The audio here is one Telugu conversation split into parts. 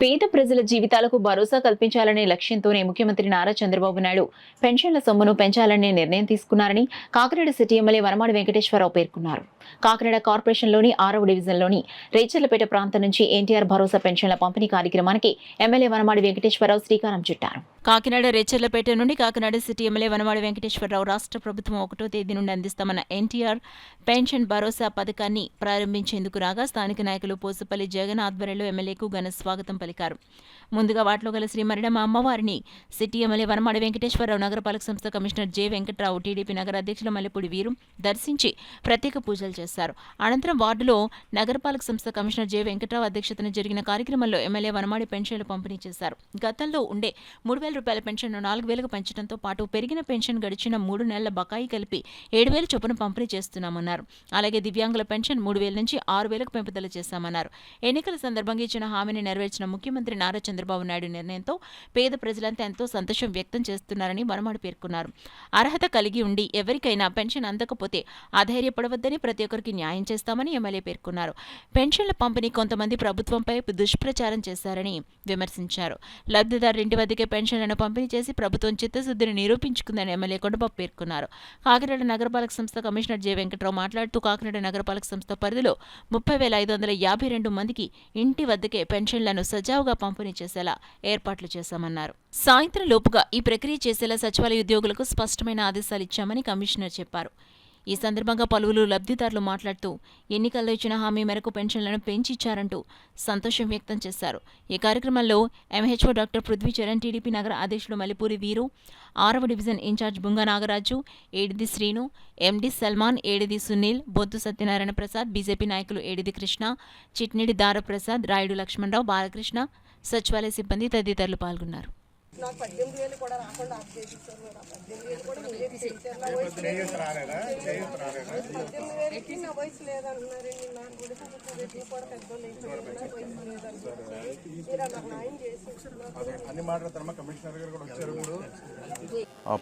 పేద ప్రజల జీవితాలకు భరోసా కల్పించాలనే లక్ష్యంతోనే ముఖ్యమంత్రి నారా చంద్రబాబు నాయుడు పెన్షన్ల సొమ్మును పెంచాలనే నిర్ణయం తీసుకున్నారని కాకినాడ సిటీ ఎమ్మెల్యే వనమాడి వెంకటేశ్వరరావు పేర్కొన్నారు. కాకినాడ కార్పొరేషన్లోని 6వ డివిజన్లోని రేచర్లపేట ప్రాంతం నుంచి ఎన్టీఆర్ భరోసా పెన్షన్ల పంపిణీ కార్యక్రమానికి ఎమ్మెల్యే వనమాడి వెంకటేశ్వరరావు శ్రీకారం చుట్టారు. కాకినాడ రేచర్లపేట నుండి కాకినాడ సిటీ ఎమ్మెల్యే వనమాడి వెంకటేశ్వరరావు రాష్ట్ర ప్రభుత్వం 1వ తేదీ నుండి అందిస్తామన్న ఎన్టీఆర్ పెన్షన్ భరోసా పథకాన్ని ప్రారంభించేందుకు రాగా స్థానిక నాయకులు పోసుపల్లి జగన్ ఆధ్వర్యంలో ఎమ్మెల్యేకు ఘన స్వాగతం పలికారు. ముందుగా వాటిలో గల శ్రీ మరిడమ్మ అమ్మవారిని సిటీ ఎమ్మెల్యే వనమాడి వెంకటేశ్వరరావు, నగరపాలక సంస్థ కమిషనర్ జె వెంకట్రావు, టీడీపీ నగర అధ్యక్షులు మల్లెపూడి వీరు దర్శించి ప్రత్యేక పూజలు చేశారు. అనంతరం వార్డులో నగరపాలక సంస్థ కమిషనర్ జె వెంకట్రావు అధ్యక్షతన జరిగిన కార్యక్రమంలో ఎమ్మెల్యే వనమాడి పెన్షన్లు పంపిణీ చేశారు. గతంలో ఉండే 3,000 రూపాయల పెన్షన్ను 4,000కు పెంచడంతో పాటు పెరిగిన పెన్షన్ గడిచిన 3 నెలల బకాయి కలిపి 7,000 చొప్పున పంపిణీ చేస్తున్నామన్నారు. అలాగే దివ్యాంగుల పెన్షన్ 3,000 నుంచి 6,000కు పెంపుదల చేశామన్నారు. ఎన్నికల సందర్భంగా ఇచ్చిన హామీని నెరవేర్చిన ముఖ్యమంత్రి నారా చంద్రబాబు నాయుడు నిర్ణయంతో పేద ప్రజలంతా ఎంతో సంతోషం వ్యక్తం చేస్తున్నారని వనమాడి పేర్కొన్నారు. అర్హత కలిగి ఉండి ఎవరికైనా పెన్షన్ అందకపోతే అధైర్యపడవద్దని, ప్రతి ఒక్కరికి న్యాయం చేస్తామని ఎమ్మెల్యే పేర్కొన్నారు. పెన్షన్ల పంపిణీ కొంతమంది ప్రభుత్వంపై దుష్ప్రచారం చేశారని విమర్శించారు. లబ్ధిదారు ఇంటి వద్దకే పెన్షన్లను పంపిణీ చేసి ప్రభుత్వం చిత్తశుద్ధిని నిరూపించుకుందని ఎమ్మెల్యే కొండబాబు పేర్కొన్నారు. కాకినాడ నగరపాలక సంస్థ కమిషనర్ జె వెంకట్రావు మాట్లాడుతూ కాకినాడ నగరపాలక సంస్థ పరిధిలో 30,552 మందికి ఇంటి వద్దకే పెన్షన్లను సజావుగా పంపిణీ చేసేలా ఏర్పాట్లు చేశామన్నారు. సాయంత్రం లోపుగా ఈ ప్రక్రియ చేసేలా సచివాలయ ఉద్యోగులకు స్పష్టమైన ఆదేశాలు ఇచ్చామని కమిషనర్ చెప్పారు. ఈ సందర్భంగా పలువురు లబ్ధిదారులు మాట్లాడుతూ ఎన్నికల్లో ఇచ్చిన హామీ మేరకు పెన్షన్లను పెంచి ఇచ్చారంటూ సంతోషం వ్యక్తం చేశారు. ఈ కార్యక్రమంలో ఎంహెచ్ఓ డాక్టర్ పృథ్వీచరణ్, టీడీపీ నగర అధ్యక్షుడు మల్లెపూరి వీరు, 6వ డివిజన్ ఇన్ఛార్జ్ బుంగా నాగరాజు, ఏడిది శ్రీను, ఎండి సల్మాన్, ఏడిది సునీల్, బొద్దు సత్యనారాయణ ప్రసాద్, బీజేపీ నాయకులు ఏడిది కృష్ణ, చిట్నిడి దారప్రసాద్, రాయుడు లక్ష్మణరావు, బాలకృష్ణ, సచివాలయ సిబ్బంది తదితరులు పాల్గొన్నారు. నాకు 18,000 కూడా రాకుండా ఆఫ్ చేసిస్తారు. 18,000 కూడా మీరే తీసేసారు. నా వయసు నా వయసు లేదన్నారండి. నాకు కూడా రెడ్డి కూడా పెద్దోళ్ళు వయసు లేదన్నారు. మీరు నాకు న్యాయం చేసి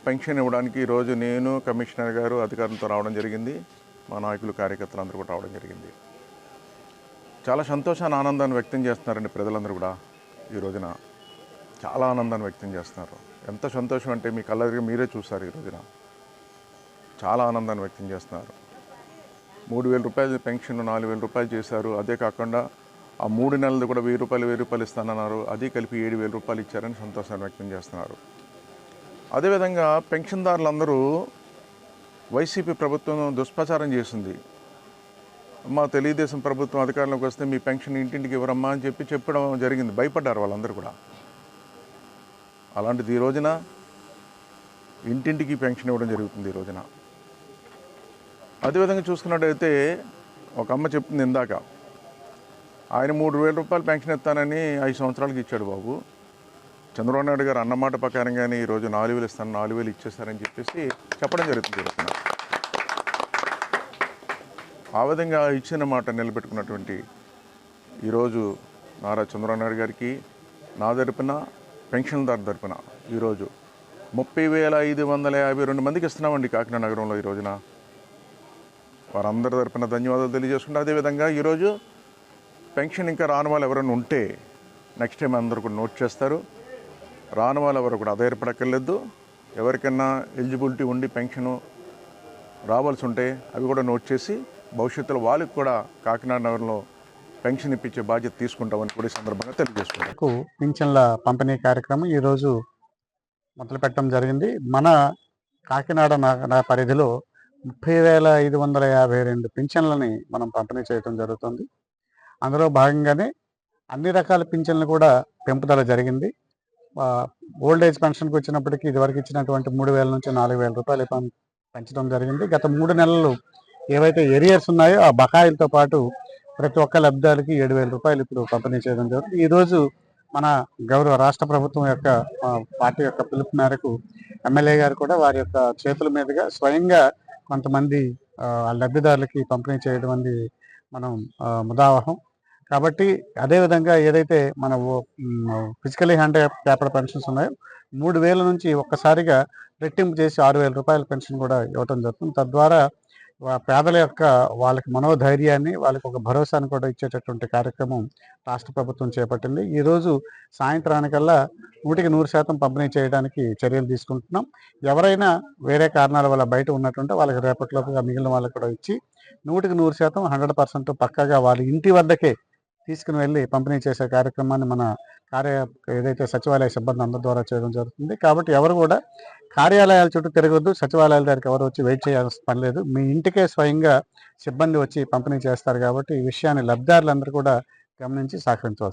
పెన్షన్ ఇవ్వడానికి ఈరోజు నేను, కమిషనర్ గారు అధికారులతో రావడం జరిగింది. మా నాయకులు, కార్యకర్తలు అందరూ కూడా రావడం జరిగింది. చాలా సంతోషాన్ని, ఆనందాన్ని వ్యక్తం చేస్తున్నారండి ప్రజలందరూ కూడా. ఈ రోజున చాలా ఆనందాన్ని వ్యక్తం చేస్తున్నారు. ఎంత సంతోషం అంటే మీ కళ్ళ దగ్గర మీరే చూస్తారు. ఈ రోజున చాలా ఆనందాన్ని వ్యక్తం చేస్తున్నారు. 3,000 రూపాయల పెన్షన్ 4,000 రూపాయలు చేశారు. అదే కాకుండా ఆ 3 నెలలు కూడా 1,000 రూపాయలు ఇస్తానన్నారు. అది కలిపి 7,000 రూపాయలు ఇచ్చారని సంతోషాన్ని వ్యక్తం చేస్తున్నారు. అదేవిధంగా పెన్షన్దారులందరూ వైసీపీ ప్రభుత్వం దుష్ప్రచారం చేసింది. మా తెలుగుదేశం ప్రభుత్వం అధికారంలోకి వస్తే మీ పెన్షన్ ఇంటింటికి ఇవ్వరమ్మా అని చెప్పడం జరిగింది. భయపడ్డారు వాళ్ళందరూ కూడా. అలాంటిది ఈ రోజున ఇంటింటికి పెన్షన్ ఇవ్వడం జరుగుతుంది. ఈ రోజున అదేవిధంగా చూసుకున్నట్టయితే ఒక అమ్మ చెప్తుంది ఇందాక, ఆయన 3,000 రూపాయలు పెన్షన్ ఇస్తానని 5 సంవత్సరాలకి ఇచ్చాడు బాబు. చంద్రబాబు నాయుడు గారు అన్నమాట ప్రకారంగానే ఈరోజు 4,000 ఇస్తాను, 4,000 ఇచ్చేస్తారని చెప్పేసి చెప్పడం జరుగుతుంది. ఈ రోజున ఆ విధంగా ఇచ్చిన మాట నిలబెట్టుకున్నటువంటి ఈరోజు నారా చంద్రబాబు నాయుడు గారికి నా తరపున, పెన్షన్దారు తరపున ఈరోజు 30,552 మందికి ఇస్తున్నామండి కాకినాడ నగరంలో. ఈ రోజున వారందరి తరపున ధన్యవాదాలు తెలియజేసుకుంటే, అదేవిధంగా ఈరోజు పెన్షన్ ఇంకా రాని వాళ్ళు ఎవరైనా ఉంటే నెక్స్ట్ టైం అందరూ కూడా నోట్ చేస్తారు. రాని వాళ్ళు ఎవరు కూడా అధైర్యపడక్కర్లేదు. ఎవరికైనా ఎలిజిబిలిటీ ఉండి పెన్షను రావాల్సి ఉంటే అవి కూడా నోట్ చేసి భవిష్యత్తులో వాళ్ళకి కూడా కాకినాడ నగరంలో పెన్షన్ ఇప్పించే బాధ్యత తీసుకుంటామని కూడా ఈ సందర్భంగా తెలియజేసుకుంటాం. పింఛన్ల పంపిణీ కార్యక్రమం ఈరోజు మొదలు పెట్టడం జరిగింది. మన కాకినాడ పరిధిలో 30,552 పింఛన్లని మనం పంపిణీ చేయడం జరుగుతుంది. అందులో భాగంగానే అన్ని రకాల పింఛన్లు కూడా పెంపుదల జరిగింది. ఓల్డ్ ఏజ్ పెన్షన్కి వచ్చినప్పటికీ ఇదివరకు ఇచ్చినటువంటి 3,000 నుంచి 4,000 రూపాయలు పెంచడం జరిగింది. గత 3 నెలలు ఏవైతే ఏరియర్స్ ఉన్నాయో ఆ బకాయిలతో పాటు ప్రతి ఒక్క లబ్ధిదారులకి 7,000 రూపాయలు ఇప్పుడు పంపిణీ చేయడం జరుగుతుంది. ఈరోజు మన గౌరవ రాష్ట్ర ప్రభుత్వం యొక్క పార్టీ యొక్క పిలుపు మేరకు ఎమ్మెల్యే గారు కూడా వారి యొక్క చేతుల మీదుగా స్వయంగా కొంతమంది లబ్ధిదారులకి పంపిణీ చేయడం అనేది మనం ముదావహం. కాబట్టి అదేవిధంగా ఏదైతే మన ఫిజికలీ హ్యాండిక్యాప్డ్ పెన్షన్స్ ఉన్నాయో 3,000 నుంచి ఒక్కసారిగా రెట్టింపు చేసి 6,000 రూపాయల పెన్షన్ కూడా ఇవ్వడం జరుగుతుంది. తద్వారా పేదల యొక్క వాళ్ళకి మనోధైర్యాన్ని, వాళ్ళకి ఒక భరోసాను కూడా ఇచ్చేటటువంటి కార్యక్రమం రాష్ట్ర ప్రభుత్వం చేపట్టింది. ఈరోజు సాయంత్రానికల్లా 100% పంపిణీ చేయడానికి చర్యలు తీసుకుంటున్నాం. ఎవరైనా వేరే కారణాల వల్ల బయట ఉన్నట్టుంటే వాళ్ళకి రేపటిలోపుగా మిగిలిన వాళ్ళకి కూడా ఇచ్చి 100% 100% పక్కాగా వాళ్ళ ఇంటి వద్దకే తీసుకుని వెళ్ళి పంపిణీ చేసే కార్యక్రమాన్ని మన ఏదైతే సచివాలయ సిబ్బంది అందరి ద్వారా చేయడం జరుగుతుంది. కాబట్టి ఎవరు కూడా కార్యాలయాల చుట్టూ తిరగొద్దు, సచివాలయాల దగ్గరికి ఎవరు వచ్చి వెయిట్ చేయాల్సిన పని లేదు. మీ ఇంటికే స్వయంగా సిబ్బంది వచ్చి పంపిణీ చేస్తారు. కాబట్టి ఈ విషయాన్ని లబ్ధిదారులందరూ కూడా గమనించి సహకరించవలసింది.